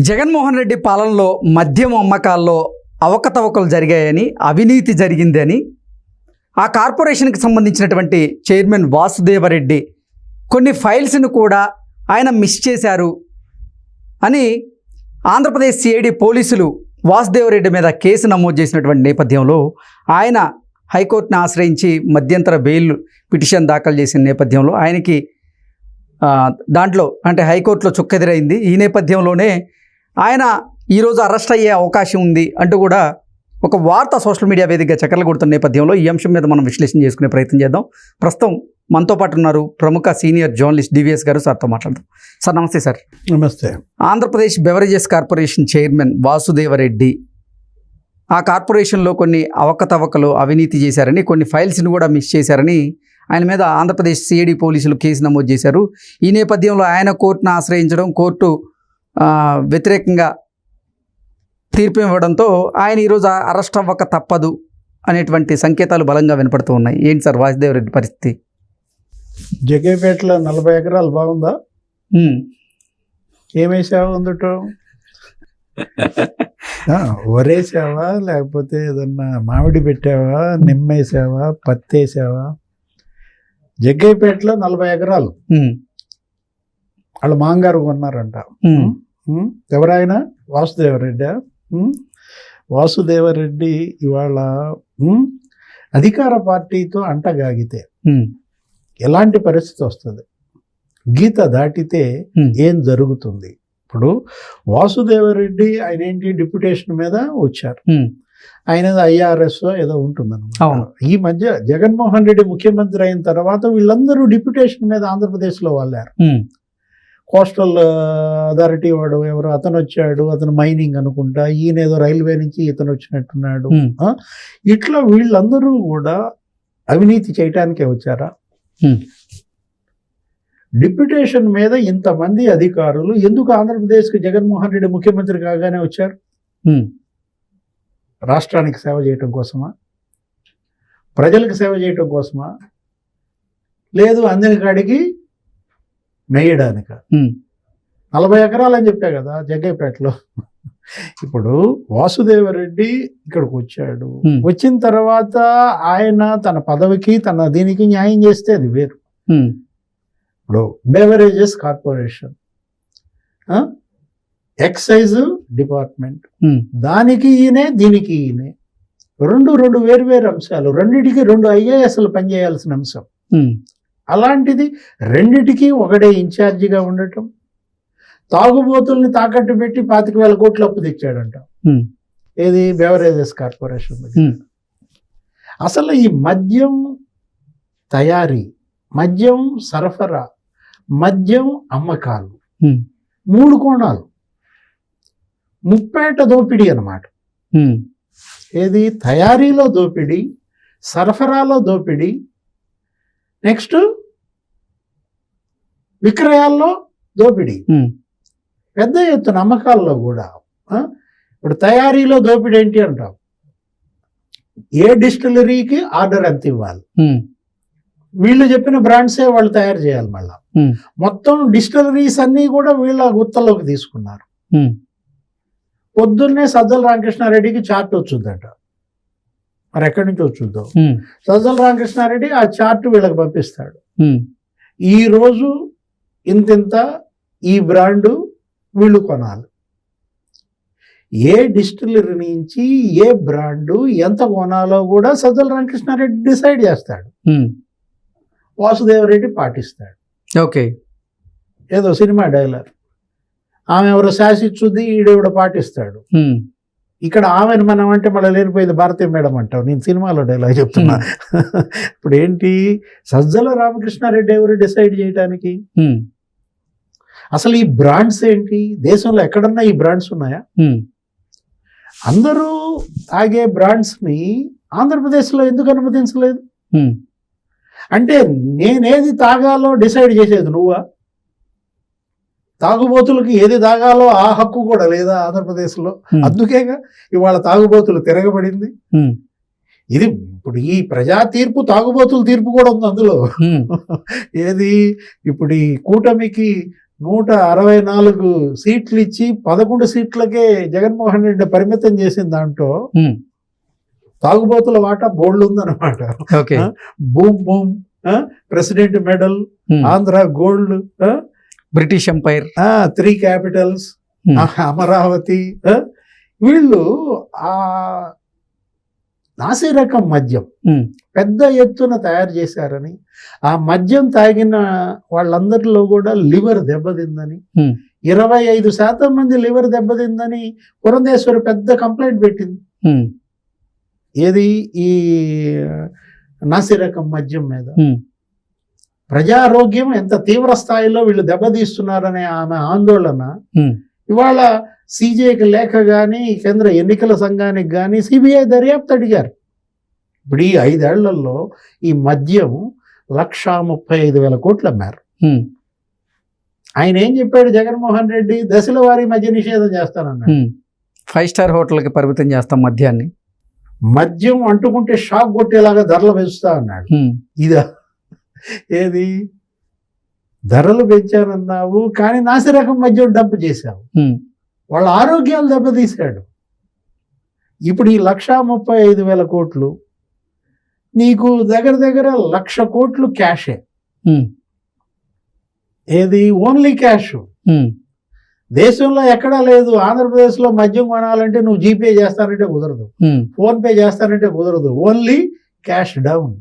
జగన్మోహన్ రెడ్డి పాలనలో మద్యం అమ్మకాల్లో అవకతవకలు జరిగాయని, అవినీతి జరిగిందని ఆ కార్పొరేషన్కి సంబంధించినటువంటి చైర్మన్ వాసుదేవరెడ్డి కొన్ని ఫైల్స్ను కూడా ఆయన మిస్ చేశారు అని ఆంధ్రప్రదేశ్ సిఐడి పోలీసులు వాసుదేవరెడ్డి మీద కేసు నమోదు చేసినటువంటి నేపథ్యంలో ఆయన హైకోర్టును ఆశ్రయించి మధ్యంతర బెయిల్ పిటిషన్ దాఖలు చేసిన నేపథ్యంలో ఆయనకి దాంట్లో అంటే హైకోర్టులో చుక్కెదురైంది. ఈ నేపథ్యంలోనే ఆయన ఈరోజు అరెస్ట్ అయ్యే అవకాశం ఉంది అంటూ కూడా ఒక వార్త సోషల్ మీడియా వేదికగా చక్కర్లు కొడుతున్న నేపథ్యంలో ఈ అంశం మీద మనం విశ్లేషణ చేసుకునే ప్రయత్నం చేద్దాం. ప్రస్తుతం మనతో పాటు ఉన్నారు ప్రముఖ సీనియర్ జర్నలిస్ట్ డివిఎస్ గారు. సార్తో మాట్లాడదాం. సార్ నమస్తే. సార్ నమస్తే. Andhra Pradesh beverages corporation chairman Vasudeva Reddy ఆ కార్పొరేషన్లో కొన్ని అవకతవకలు అవినీతి చేశారని, కొన్ని ఫైల్స్ని కూడా మిస్ చేశారని ఆయన మీద ఆంధ్రప్రదేశ్ సిఐడి పోలీసులు కేసు నమోదు చేశారు. ఈ నేపథ్యంలో ఆయన కోర్టును ఆశ్రయించడం, కోర్టు వ్యతిరేకంగా తీర్పు ఇవ్వడంతో ఆయన ఈరోజు అరెస్ట్ అవ్వక తప్పదు అనేటువంటి సంకేతాలు బలంగా వినపడుతూ ఉన్నాయి. ఏంటి సార్ వాసుదేవరెడ్డి పరిస్థితి? జగ్గేపేటలో 40 ఎకరాలు బాగుందా? ఏమేసావా అందుట? వరేసావా, లేకపోతే ఏదన్నా మామిడి పెట్టావా, నిమ్మేసావా, పత్తి వేసావా? జగ్గేపేటలో 40 ఎకరాలు వాళ్ళు మాంగారు కొన్నారంట. ఎవరైనా వాసుదేవరెడ్డి. వాసుదేవరెడ్డి ఇవాళ అధికార పార్టీతో అంటగాగితే ఎలాంటి పరిస్థితి వస్తుంది, గీత దాటితే ఏం జరుగుతుంది? ఇప్పుడు వాసుదేవరెడ్డి ఆయన ఏంటి డిప్యుటేషన్ మీద వచ్చారు. ఆయన ఐఆర్ఎస్ ఏదో ఉంటుందన్నమాట. ఈ మధ్య జగన్మోహన్ రెడ్డి ముఖ్యమంత్రి అయిన తర్వాత వీళ్ళందరూ డిప్యుటేషన్ మీద ఆంధ్రప్రదేశ్లో వాళ్ళారు. కోస్టల్ అథారిటీ వాడు ఎవరు అతను వచ్చాడు, అతను మైనింగ్ అనుకుంటా, ఈయన ఏదో రైల్వే నుంచి ఇతను వచ్చినట్టున్నాడు. ఇట్లా వీళ్ళందరూ కూడా అవినీతి చేయటానికే వచ్చారా? డిప్యుటేషన్ మీద ఇంతమంది అధికారులు ఎందుకు ఆంధ్రప్రదేశ్కి జగన్మోహన్ రెడ్డి ముఖ్యమంత్రి కాగానే వచ్చారు? రాష్ట్రానికి సేవ చేయటం కోసమా? ప్రజలకు సేవ చేయటం కోసమా? లేదు అందిన కాడికి మేయడానిక? 40 ఎకరాలు అని చెప్పా కదా జగ్గేపేటలో. ఇప్పుడు వాసుదేవరెడ్డి ఇక్కడికి వచ్చాడు. వచ్చిన తర్వాత ఆయన తన పదవికి తన దీనికి న్యాయం చేస్తే అది వేరు. ఇప్పుడు బెవరేజెస్ కార్పొరేషన్, ఎక్సైజ్ డిపార్ట్మెంట్, దానికి ఈయనే దీనికి ఈయనే, రెండు వేరు అంశాలు. రెండిటికి 2 ఐఏఎస్లు పనిచేయాల్సిన అంశం. అలాంటిది రెండిటికి ఒకడే ఇన్ఛార్జిగా ఉండటం, తాగుబోతుల్ని తాకట్టు పెట్టి 25,000 కోట్లు అప్పు తెచ్చాడంట. ఏది బెవరేజెస్ కార్పొరేషన్. అసలు ఈ మద్యం తయారీ, మద్యం సరఫరా, మద్యం అమ్మకాలు 3 కోణాలు. ముప్పేట దోపిడీ అన్నమాట. ఏది తయారీలో దోపిడీ, సరఫరాలో దోపిడీ, నెక్స్ట్ విక్రయాల్లో దోపిడీ, పెద్ద ఎత్తున అమ్మకాల్లో కూడా. ఇప్పుడు తయారీలో దోపిడీ ఏంటి అంటాం, ఏ డిస్టిలరీకి ఆర్డర్ ఎంత ఇవ్వాలి, వీళ్ళు చెప్పిన బ్రాండ్సే వాళ్ళు తయారు చేయాలి. మళ్ళా మొత్తం డిస్టిలరీస్ అన్నీ కూడా వీళ్ళ గుత్తలోకి తీసుకున్నారు. పొద్దున్నే సజ్జల రామకృష్ణారెడ్డికి చార్ట్ వచ్చుద్దంట. మరి ఎక్కడి నుంచి వచ్చుద్దో సజ్జల రామకృష్ణారెడ్డి ఆ చార్ట్ వీళ్ళకి పంపిస్తాడు. ఈరోజు ఇంతింత ఈ బ్రాండు వీళ్ళు కొనాలి. ఏ డిస్టిలరీ నుంచి ఏ బ్రాండు ఎంత కొనాలో కూడా సజ్జల రామకృష్ణారెడ్డి డిసైడ్ చేస్తాడు. వాసుదేవరెడ్డి పాటిస్తాడు. ఓకే, ఏదో సినిమా డైలాగ్, ఆమె ఎవరో శాసిచ్చుద్ది, ఈడెవడో పాటిస్తాడు. ఇక్కడ ఆమెను మనం అంటే మళ్ళీ లేనిపోయింది భారతీయ మేడం అంటావు. నేను సినిమాలో డైలాగ్ చెప్తున్నా. ఇప్పుడు ఏంటి, సజ్జల రామకృష్ణారెడ్డి ఎవరు డిసైడ్ చేయడానికి? అసలు ఈ బ్రాండ్స్ ఏంటి? దేశంలో ఎక్కడన్నా ఈ బ్రాండ్స్ ఉన్నాయా? అందరూ తాగే బ్రాండ్స్ని ఆంధ్రప్రదేశ్లో ఎందుకు అనుమతించలేదు? అంటే నేనేది తాగాలో డిసైడ్ చేసేది నువ్వా? తాగుబోతులకి ఏది తాగాలో ఆ హక్కు కూడా లేదా ఆంధ్రప్రదేశ్లో? అందుకేగా ఇవాళ తాగుబోతులు తిరగబడింది. ఇది ఇప్పుడు ఈ ప్రజా తీర్పు, తాగుబోతుల తీర్పు కూడా ఉంది అందులో. ఏది ఇప్పుడు ఈ కూటమికి 164 సీట్లు ఇచ్చి 11 సీట్లకే జగన్మోహన్ రెడ్డి పరిమితం చేసిన దాంట్లో తాగుబోతుల వాటా బోల్డ్ ఉందన్నమాట. Okay. Boom boom, president medal, Andhra gold, British empire, 3 Capitals, Amaravati. వీళ్ళు ఆ నాసి రకం మద్యం పెద్ద ఎత్తున తయారు చేశారని, ఆ మద్యం తాగిన వాళ్ళందరిలో కూడా లివర్ దెబ్బతిందని, 25% మంది లివర్ దెబ్బతిందని పురంధేశ్వరి పెద్ద కంప్లైంట్ పెట్టింది. ఏది? ఈ నాసి రకం మద్యం మీద. ప్రజారోగ్యం ఎంత తీవ్ర స్థాయిలో వీళ్ళు దెబ్బతీస్తున్నారనే ఆమె ఆందోళన ఇవాళ సిజేకి లేఖ కానీ, కేంద్ర ఎన్నికల సంఘానికి కానీ సిబిఐ దర్యాప్తు అడిగారు. ఇప్పుడు ఈ 5 ఏళ్లలో ఈ మద్యం 1,35,000 కోట్లు అమ్మారు. ఆయన ఏం చెప్పాడు జగన్మోహన్ రెడ్డి? దశల వారీ మద్య నిషేధం చేస్తానన్నాడు. 5 స్టార్ హోటల్కి పరిమితం చేస్తాం మద్యాన్ని. మద్యం అంటుకుంటే షాక్ కొట్టేలాగా ధరలు పెంచుతా అన్నాడు. ఇదా? ఏది? ధరలు పెంచానన్నావు కానీ నాసిరకం మద్యం డంప్ చేశావు, వాళ్ళ ఆరోగ్యాలు దెబ్బతీశాడు. ఇప్పుడు ఈ 1,35,000 కోట్లు నీకు దగ్గర 1,00,000 కోట్లు క్యాషే. ఏది? Only cash. దేశంలో ఎక్కడా లేదు. ఆంధ్రప్రదేశ్లో మద్యం కొనాలంటే నువ్వు జీపే చేస్తానంటే కుదరదు, ఫోన్ పే చేస్తానంటే కుదరదు, ఓన్లీ క్యాష్ డౌన్.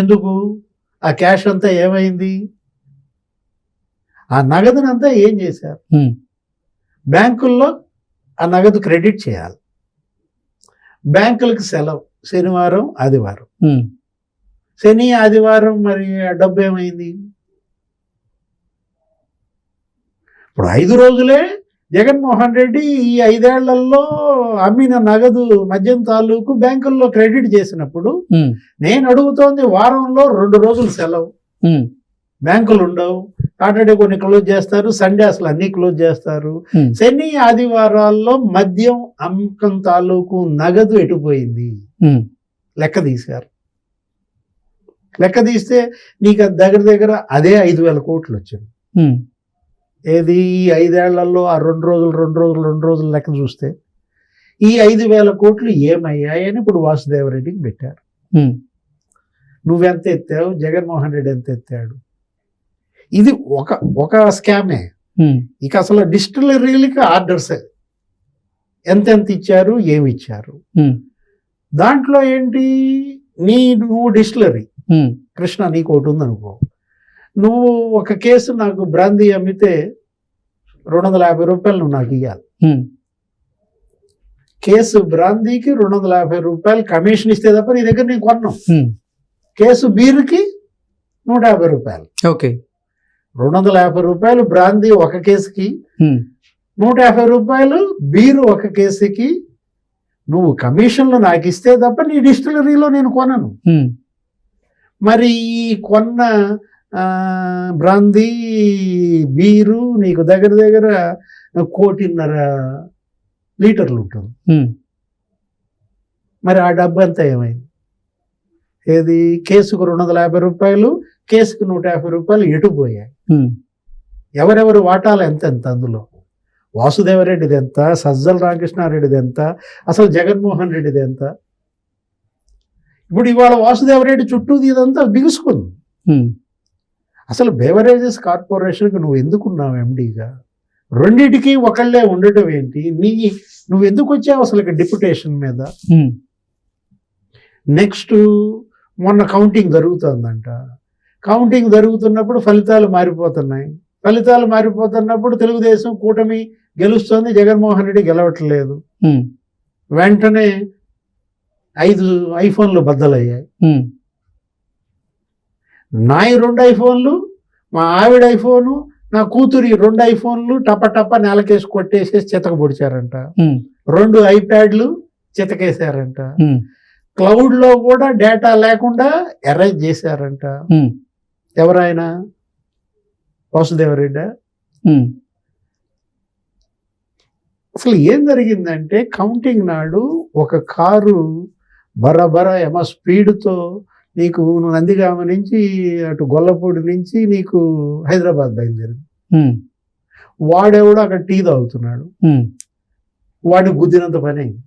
ఎందుకు? ఆ క్యాష్ అంతా ఏమైంది? ఆ నగదునంతా ఏం చేశారు? బ్యాంకుల్లో ఆ నగదు క్రెడిట్ చేయాలి. బ్యాంకులకు సెలవు శనివారం ఆదివారం. శని ఆదివారం మరి ఆ డబ్బు ఏమైంది? ఇప్పుడు 5 రోజులే జగన్మోహన్ రెడ్డి ఈ 5 ఏళ్లలో అమ్మిన నగదు మద్యం తాలూకు బ్యాంకుల్లో క్రెడిట్ చేసినప్పుడు నేను అడుగుతోంది వారంలో 2 రోజులు సెలవు, బ్యాంకులు ఉండవు, సాటర్డే కొన్ని క్లోజ్ చేస్తారు, సండే అసలు అన్ని క్లోజ్ చేస్తారు. శని ఆదివారాల్లో మద్యం అమ్మకం తాలూకు నగదు ఎటుపోయింది లెక్క తీశారు. లెక్క తీస్తే నీకు దగ్గర అదే 5,000 కోట్లు వచ్చింది. ఏది? ఈ 5 ఏళ్లలో ఆ 2 రోజులు లెక్క చూస్తే ఈ 5,000 కోట్లు ఏమయ్యాయని ఇప్పుడు వాసుదేవరెడ్డికి పెట్టారు. నువ్వెంత ఎత్తావు? జగన్మోహన్ రెడ్డి ఎంత ఎత్తాడు? ఇది ఒక స్కామే. ఇక అసలు డిస్టిలరీలకి ఆర్డర్స్ ఎంతెంత ఇచ్చారు, ఏమి ఇచ్చారు? దాంట్లో ఏంటి? నువ్వు డిస్టిలరీ కృష్ణ, నీకు ఒకటి ఉందనుకో, నువ్వు ఒక కేసు నాకు బ్రాందీ అమ్మితే 250 రూపాయలు నువ్వు నాకు ఇవ్వాలి. కేసు బ్రాందీకి 250 రూపాయలు కమిషన్ ఇస్తే తప్ప నీ దగ్గర నేను కొన్నాం. కేసు బీరుకి 150 రూపాయలు. ఓకే. 250 రూపాయలు బ్రాందీ ఒక కేసుకి, 150 రూపాయలు బీరు ఒక కేసుకి నువ్వు కమిషన్లు నాకు ఇస్తే తప్ప నీ డిస్టిలరీలో నేను కొనను. మరి ఈ కొన్న బ్రాందీ బీరు నీకు దగ్గర 1.5 కోట్ల లీటర్లు ఉంటుంది. మరి ఆ డబ్బు అంతా ఏమైంది? ఏది? కేసుకు 250 రూపాయలు, కేసుకు 150 రూపాయలు ఎటుపోయాయి? ఎవరెవరు వాటాలు ఎంత అందులో? వాసుదేవరెడ్డిది ఎంత, సజ్జల రామకృష్ణారెడ్డిది ఎంత, అసలు జగన్మోహన్ రెడ్డిది ఎంత? ఇప్పుడు ఇవాళ వాసుదేవరెడ్డి చుట్టూ ఇదంతా బిగుసుకుంది. అసలు బేవరేజెస్ కార్పొరేషన్కి నువ్వు ఎందుకున్నావు ఎండీగా? రెండిటికి ఒకళ్ళే ఉండటం ఏంటి? నువ్వు ఎందుకు వచ్చావు అసలు డిప్యుటేషన్ మీద? నెక్స్ట్ మొన్న కౌంటింగ్ జరుగుతుందంట. కౌంటింగ్ జరుగుతున్నప్పుడు ఫలితాలు మారిపోతున్నప్పుడు తెలుగుదేశం కూటమి గెలుస్తుంది, జగన్మోహన్ రెడ్డి గెలవట్లేదు. వెంటనే 5 ఐఫోన్లు బద్దలయ్యాయి. నాయి 2 ఐఫోన్లు, మా ఆవిడ ఐఫోను, నా కూతురి 2 ఐఫోన్లు టప నేలకేసి కొట్టేసేసి చితక పొడిచారంట. 2 ఐప్యాడ్లు చితకేశారంట. క్లౌడ్లో కూడా డేటా లేకుండా ఎరేజ్ చేశారంట. ఎవరైనా? వాసుదేవరెడ్డి. అసలు ఏం జరిగిందంటే కౌంటింగ్ నాడు ఒక కారు బరబర స్పీడ్తో నీకు నందిగామ నుంచి అటు గొల్లపూడి నుంచి నీకు హైదరాబాద్ బయలుదేరింది. వాడెవడో అక్కడ టీ తాగుతున్నాడు, వాడిని గుద్దినంత పని అయింది.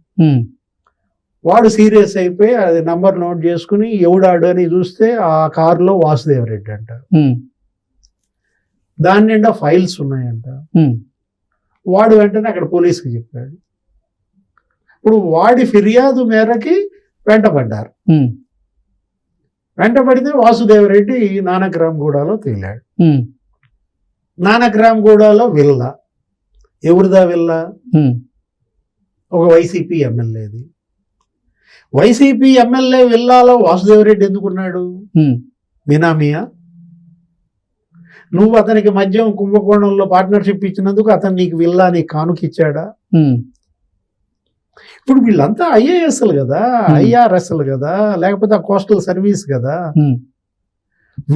వాడు సీరియస్ అయిపోయి అది నంబర్ నోట్ చేసుకుని ఎవడాడు అని చూస్తే ఆ కారులో వాసుదేవరెడ్డి అంట, దాని నిండా ఫైల్స్ ఉన్నాయంట. వాడు వెంటనే అక్కడ పోలీసుకి చెప్పాడు. ఇప్పుడు వాడి ఫిర్యాదు మేరకి వెంటపడ్డారు. వెంటపడితే వాసుదేవరెడ్డి నానక్రామ్గూడలో తేలాడు. నానక్రామ్గూడలో విల్లా, ఎవరిదా విల్లా? ఒక వైసీపీ ఎమ్మెల్యేది. వైసీపీ ఎమ్మెల్యే విల్లాలో వాసుదేవరెడ్డి ఎందుకున్నాడు? బినామీయా? నువ్వు అతనికి మద్యం కుంభకోణంలో పార్ట్నర్షిప్ ఇచ్చినందుకు అతను నీకు విల్లా నీకు కానుకిచ్చాడా? ఇప్పుడు వీళ్ళంతా ఐఏఎస్లు కదా, ఐఆర్ఎస్లు కదా, లేకపోతే కోస్టల్ సర్వీస్ కదా.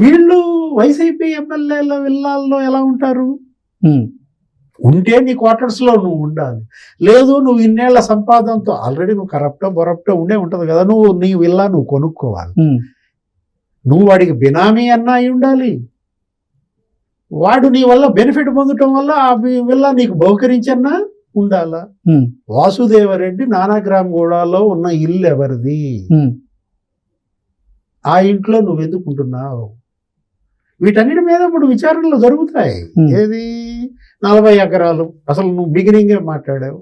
వీళ్ళు వైసీపీ ఎమ్మెల్యేల విల్లాల్లో ఎలా ఉంటారు? ఉంటే నీ క్వార్టర్స్లో నువ్వు ఉండాలి. లేదు, నువ్వు ఇన్నేళ్ల సంపాదనతో ఆల్రెడీ నువ్వు బొరప్టో ఉండే ఉంటుంది కదా, నువ్వు నీ విల్లా నువ్వు కొనుక్కోవాలి. నువ్వు వాడికి బినామీ అన్నా అయి ఉండాలి. వాడు నీ వల్ల బెనిఫిట్ పొందటం వల్ల ఆ విల్లా నీకు బహుకరించన్నా ఉండాలా? వాసుదేవరెడ్డి నానాగ్రామ్గూడలో ఉన్న ఇల్లు ఎవరిది? ఆ ఇంట్లో నువ్వు ఎందుకుంటున్నావు? వీటన్నిటి మీద ఇప్పుడు విచారణలు జరుగుతాయి. ఏది 40 ఎకరాలు అసలు నువ్వు బిగినింగే మాట్లాడావు,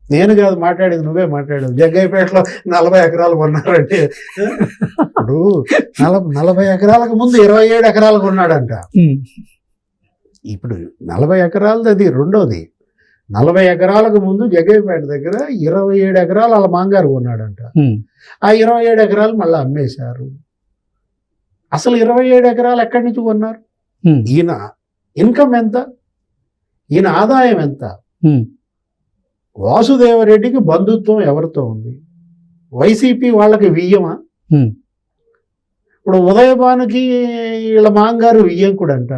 నేను కాదు మాట్లాడేది, నువ్వే మాట్లాడావు. జగ్గయ్యపేటలో 40 ఎకరాలు కొన్నారంటే ఇప్పుడు 40 ఎకరాలకు ముందు 27 ఎకరాలు కొన్నాడంట. ఇప్పుడు 40 ఎకరాలది అది రెండోది. 40 ఎకరాలకు ముందు జగ్గయ్యపేట దగ్గర 27 ఎకరాలు వాళ్ళ మాంగారు కొన్నాడంట. ఆ 27 ఎకరాలు మళ్ళీ అమ్మేశారు. అసలు 27 ఎకరాలు ఎక్కడి నుంచి కొన్నారు? ఈయన ఇన్కమ్ ఎంత? ఈయన ఆదాయం ఎంత? వాసుదేవరెడ్డికి బంధుత్వం ఎవరితో ఉంది? వైసీపీ వాళ్ళకి వియ్యమా? ఇప్పుడు ఉదయభానుకి వీళ్ళ మాంగారు వియ్యంకుడంట,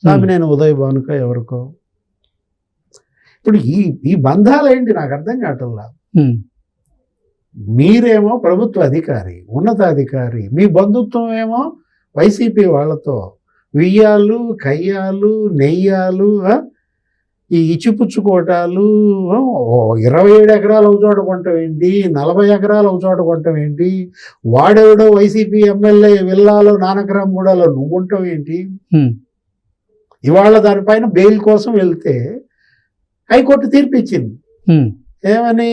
సామినేని ఉదయభానుక ఎవరికో. ఇప్పుడు ఈ బంధాలు ఏంటి నాకు అర్థం కావట్లా. మీరేమో ప్రభుత్వ అధికారి, ఉన్నతాధికారి, మీ బంధుత్వం ఏమో వైసీపీ వాళ్ళతో వియ్యాలు, కయ్యాలు, నెయ్యాలు, ఈ ఇచ్చిపుచ్చుకోటాలు. 27 ఎకరాలు ఒక చోట కొంటాం ఏంటి? 40 ఎకరాలు ఒక చోట కొంటాం ఏంటి? వాడెవడో వైసీపీ ఎమ్మెల్యే విల్లాలో నానక్రామ్గూడలో నువ్వు ఉంటావు ఏంటి? ఇవాళ దానిపైన బెయిల్ కోసం వెళ్తే హైకోర్టు తీర్పు ఇచ్చింది. ఏమని?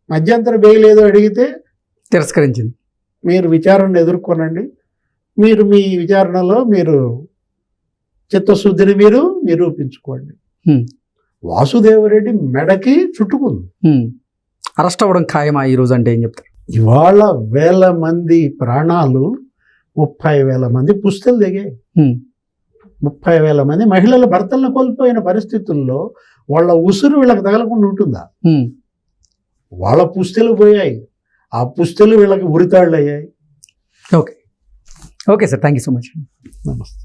మధ్యంతర బెయిల్ ఏదో అడిగితే తిరస్కరించింది. మీరు విచారణను ఎదుర్కొనండి, మీరు మీ విచారణలో మీరు చిత్తశుద్ధిని మీరు నిరూపించుకోండి. వాసుదేవరెడ్డి మెడకి చుట్టుకుంది. అరెస్ట్ అవ్వడం ఖాయమా ఈరోజు అంటే ఏం చెప్తారు? ఇవాళ 1000 మంది ప్రాణాలు, 30,000 మంది పుస్తలు దిగాయి. 30,000 మంది మహిళల భర్తలను కోల్పోయిన పరిస్థితుల్లో వాళ్ళ ఉసురు వీళ్ళకి తగలకుండా ఉంటుందా? వాళ్ళ పుస్తలు పోయాయి, ఆ పుస్తలు వీళ్ళకి ఉరితాళ్ళు అయ్యాయి. Okay sir, thank you so much. నమస్తే.